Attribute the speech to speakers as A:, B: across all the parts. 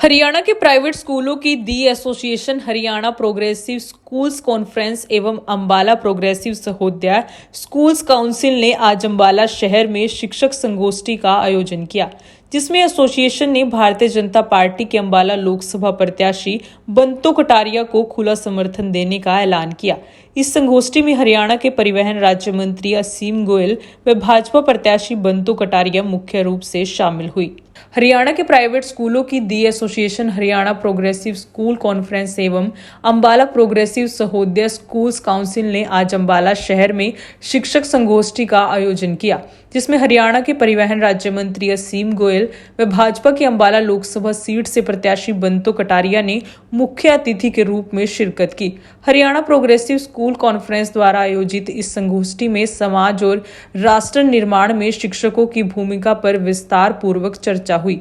A: हरियाणा के प्राइवेट स्कूलों की the association Haryana Progressive Schools Conference एवं Ambala Progressive Sahodaya Schools Council ने आज अंबाला शहर में शिक्षक संगोष्ठी का आयोजन किया, जिसमें एसोसिएशन ने भारतीय जनता पार्टी के अंबाला लोकसभा प्रत्याशी बंतो कटारिया को खुला समर्थन देने का ऐलान किया। इस संगोष्ठी में हरियाणा के परिवहन राज्य मंत्री असीम गोयल व भाजपा प्रत्याशी बंतो कटारिया मुख्य रूप से शामिल हुई। हरियाणा के प्राइवेट स्कूलों की the association Haryana Progressive School Conference एवं Ambala Progressive Sahodaya Schools Council ने आज अंबाला शहर में शिक्षक संगोष्ठी का आयोजन किया, जिसमें हरियाणा के परिवहन राज्य मंत्री असीम गोयल व भाजपा की अंबाला लोकसभा सीट से प्रत्याशी बंतो कटारिया ने मुख्य अतिथि के रूप में शिरकत की। हरियाणा प्रोग्रेसिव स्कूल कॉन्फ्रेंस द्वारा आयोजित इस संगोष्ठी में समाज और राष्ट्र निर्माण में शिक्षकों की भूमिका पर विस्तार पूर्वक चर्चा हुई।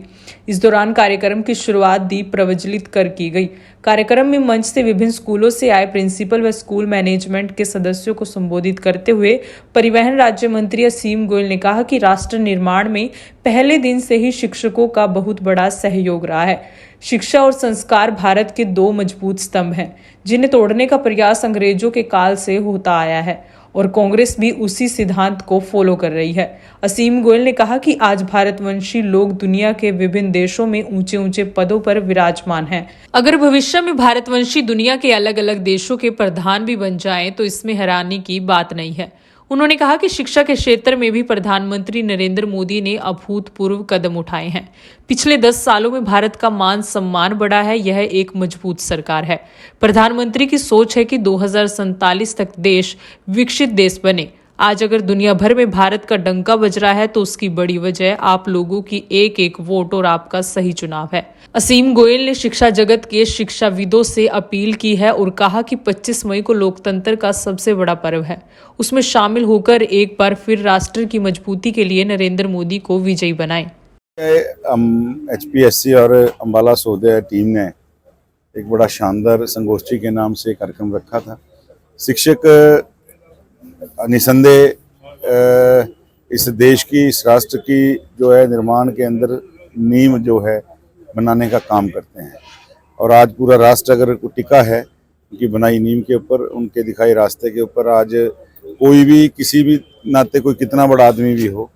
A: इस दौरान कार्यक्रम की शुरुआत दीप प्रज्वलित कर की गई। कार्यक्रम में मंच से विभिन्न स्कूलों से आए प्रिंसिपल व स्कूल मैनेजमेंट के सदस्यों को संबोधित करते हुए परिवहन राज्य मंत्री असीम गोयल ने कहा कि राष्ट्र निर्माण में पहले दिन से ही शिक्षकों का बहुत बड़ा सहयोग रहा है। शिक्षा और संस्कार भारत के दो मजबूत स्तंभ हैं, जिन्हें तोड़ने का प्रयास अंग्रेजों के काल से होता आया है और कांग्रेस भी उसी सिद्धांत को फॉलो कर रही है। असीम गोयल ने कहा कि आज भारतवंशी लोग दुनिया के विभिन्न देशों में ऊंचे ऊंचे पदों पर विराजमान हैं। अगर भविष्य में भारतवंशी दुनिया के अलग अलग देशों के प्रधान भी बन जाएं तो इसमें हैरानी की बात नहीं है। उन्होंने कहा कि शिक्षा के क्षेत्र में भी प्रधानमंत्री नरेंद्र मोदी ने अभूतपूर्व कदम उठाए हैं। पिछले 10 सालों में भारत का मान सम्मान बढ़ा है। यह एक मजबूत सरकार है। प्रधानमंत्री की सोच है कि 2047 तक देश विकसित देश बने। आज अगर दुनिया भर में भारत का डंका बज रहा है तो उसकी बड़ी वजह आप लोगों की एक एक वोट और आपका सही चुनाव है। असीम गोयल ने शिक्षा जगत के शिक्षाविदों से अपील की है और कहा कि 25 मई को लोकतंत्र का सबसे बड़ा पर्व है। उसमें शामिल होकर एक बार फिर राष्ट्र की मजबूती के लिए नरेंद्र मोदी को विजयी बनाएं।
B: HPSC और अंबाला सहोदया टीम ने एक बड़ा शानदार संगोष्ठी के नाम से कार्यक्रम रखा था। शिक्षक निसंदेह इस देश की, इस राष्ट्र की जो है निर्माण के अंदर नींव जो है बनाने का काम करते हैं और आज पूरा राष्ट्र अगर टिका है उनकी बनाई नींव के ऊपर, उनके दिखाई रास्ते के ऊपर। आज कोई भी किसी भी नाते कोई कितना बड़ा आदमी भी हो,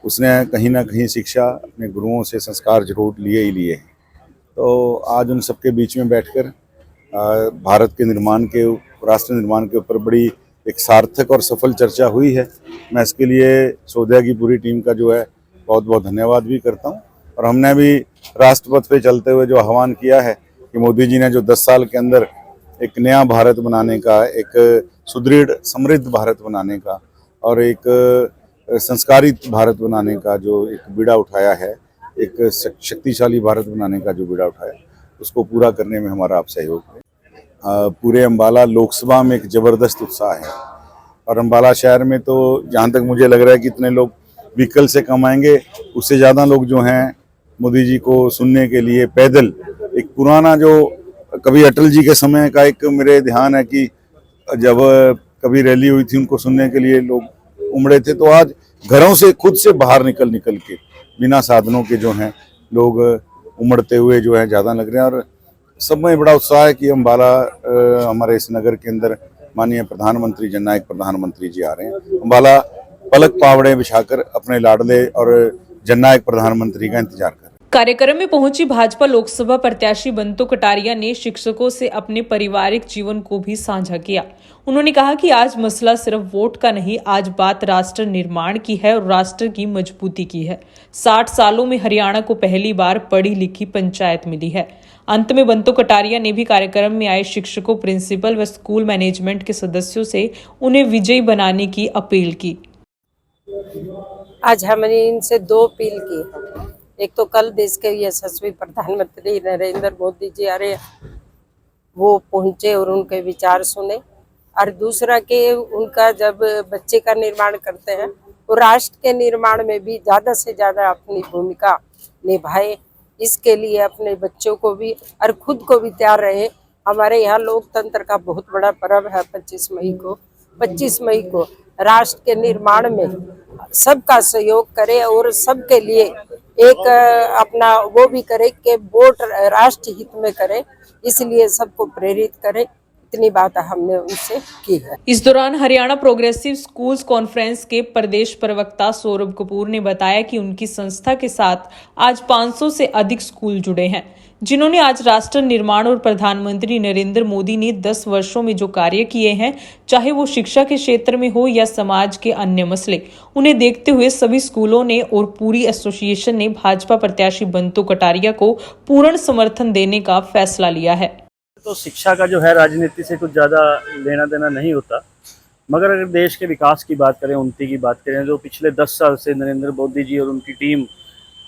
B: उसने कहीं ना कहीं शिक्षा अपने गुरुओं से संस्कार जरूर लिए ही लिए हैं। तो आज उन सबके बीच में बैठकर भारत के निर्माण के, राष्ट्र निर्माण के ऊपर बड़ी एक सार्थक और सफल चर्चा हुई है। मैं इसके लिए सहोदया की पूरी टीम का जो है बहुत बहुत धन्यवाद भी करता हूं। और हमने भी राष्ट्रपथ पे चलते हुए जो आह्वान किया है कि मोदी जी ने जो 10 साल के अंदर एक नया भारत बनाने का, एक सुदृढ़ समृद्ध भारत बनाने का और एक संस्कारित भारत बनाने का जो एक बीड़ा उठाया है, एक शक्तिशाली भारत बनाने का जो बीड़ा उठाया, उसको पूरा करने में हमारा आप सहयोग है। पूरे अंबाला लोकसभा में एक ज़बरदस्त उत्साह है और अंबाला शहर में तो जहाँ तक मुझे लग रहा है कि इतने लोग व्हीकल से कम आएंगे, उससे ज़्यादा लोग जो हैं मोदी जी को सुनने के लिए पैदल, एक पुराना जो कभी अटल जी के समय का एक मेरे ध्यान है कि जब कभी रैली हुई थी उनको सुनने के लिए लोग उमड़े थे, तो आज घरों से खुद से बाहर निकल के बिना साधनों के जो हैं लोग उमड़ते हुए जो है ज़्यादा लग रहे हैं। और सब में बड़ा उत्साह है कि अंबाला हमारे इस नगर के अंदर माननीय प्रधानमंत्री, जननायक प्रधानमंत्री जी आ रहे हैं। अंबाला पलक पावड़े बिछाकर अपने लाडले और जननायक प्रधानमंत्री का इंतजार कर।
A: कार्यक्रम में पहुंची भाजपा लोकसभा प्रत्याशी बंतो कटारिया ने शिक्षकों से अपने पारिवारिक जीवन को भी साझा किया। उन्होंने कहा कि आज मसला सिर्फ वोट का नहीं, आज बात राष्ट्र निर्माण की है और राष्ट्र की मजबूती की है। 60 सालों में हरियाणा को पहली बार पढ़ी लिखी पंचायत मिली है। अंत में बंतो कटारिया ने भी कार्यक्रम में आए शिक्षकों, प्रिंसिपल व स्कूल मैनेजमेंट के सदस्यों से उन्हें विजयी बनाने की अपील की।
C: आज हमने इनसे 2 अपील की है। एक तो कल देश के यशस्वी प्रधानमंत्री नरेंद्र मोदी जी आ रहे, वो पहुंचे और उनके विचार सुने, और दूसरा कि उनका जब बच्चे का निर्माण करते हैं वो राष्ट्र के निर्माण में भी ज़्यादा से ज़्यादा अपनी भूमिका निभाए। इसके लिए अपने बच्चों को भी और खुद को भी तैयार रहे। हमारे यहाँ लोकतंत्र का बहुत बड़ा पर्व है 25 मई को। 25 मई को राष्ट्र के निर्माण में सबका सहयोग करे और सबके लिए एक अपना वो भी करे कि वोट राष्ट्र हित में करे, इसलिए सबको प्रेरित करे। इतनी बात हमने उनसे की है।
A: इस दौरान हरियाणा प्रोग्रेसिव स्कूल्स कॉन्फ्रेंस के प्रदेश प्रवक्ता सौरभ कपूर ने बताया कि उनकी संस्था के साथ आज 500 से अधिक स्कूल जुड़े हैं, जिन्होंने आज राष्ट्र निर्माण और प्रधानमंत्री नरेंद्र मोदी ने 10 वर्षों में जो कार्य किए हैं, चाहे वो शिक्षा के क्षेत्र में हो या समाज के अन्य मसले, उन्हें देखते हुए सभी स्कूलों ने और पूरी एसोसिएशन ने भाजपा प्रत्याशी बंतो कटारिया को पूर्ण समर्थन देने का फैसला लिया है।
D: तो शिक्षा का जो है राजनीति से कुछ ज़्यादा लेना देना नहीं होता, मगर अगर देश के विकास की बात करें, उन्नति की बात करें, जो पिछले 10 साल से नरेंद्र मोदी जी और उनकी टीम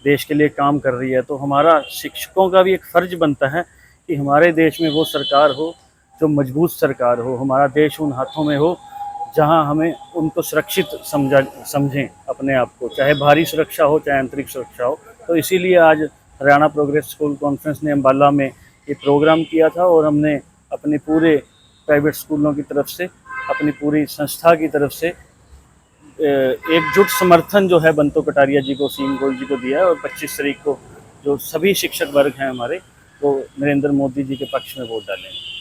D: देश के लिए काम कर रही है, तो हमारा शिक्षकों का भी एक फ़र्ज बनता है कि हमारे देश में वो सरकार हो जो मजबूत सरकार हो, हमारा देश उन हाथों में हो जहां हमें उनको सुरक्षित समझें अपने आप को, चाहे बाहरी सुरक्षा हो चाहे आंतरिक सुरक्षा हो। तो इसीलिए आज हरियाणा प्रोग्रेस स्कूल कॉन्फ्रेंस ने अम्बाला में ये प्रोग्राम किया था और हमने अपने पूरे प्राइवेट स्कूलों की तरफ से, अपनी पूरी संस्था की तरफ से एकजुट समर्थन जो है बंतो कटारिया जी को, सीएम गोयल जी को दिया है और 25 तारीख को जो सभी शिक्षक वर्ग हैं हमारे, वो नरेंद्र मोदी जी के पक्ष में वोट डालेंगे।